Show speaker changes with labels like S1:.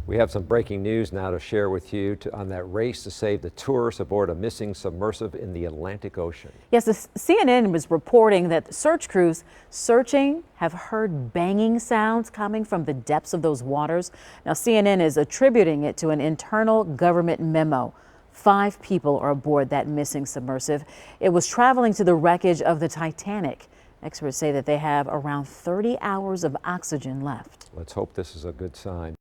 S1: We have some breaking news now to share with you on that race to save the tourists aboard a missing submersible in the Atlantic Ocean.
S2: Yes, the CNN was reporting that search crews searching have heard banging sounds coming from the depths of those waters. Now, CNN is attributing it to an internal government memo. 5 people are aboard that missing submersible. It was traveling to the wreckage of the Titanic. Experts say that they have around 30 hours of oxygen left.
S1: Let's hope this is a good sign.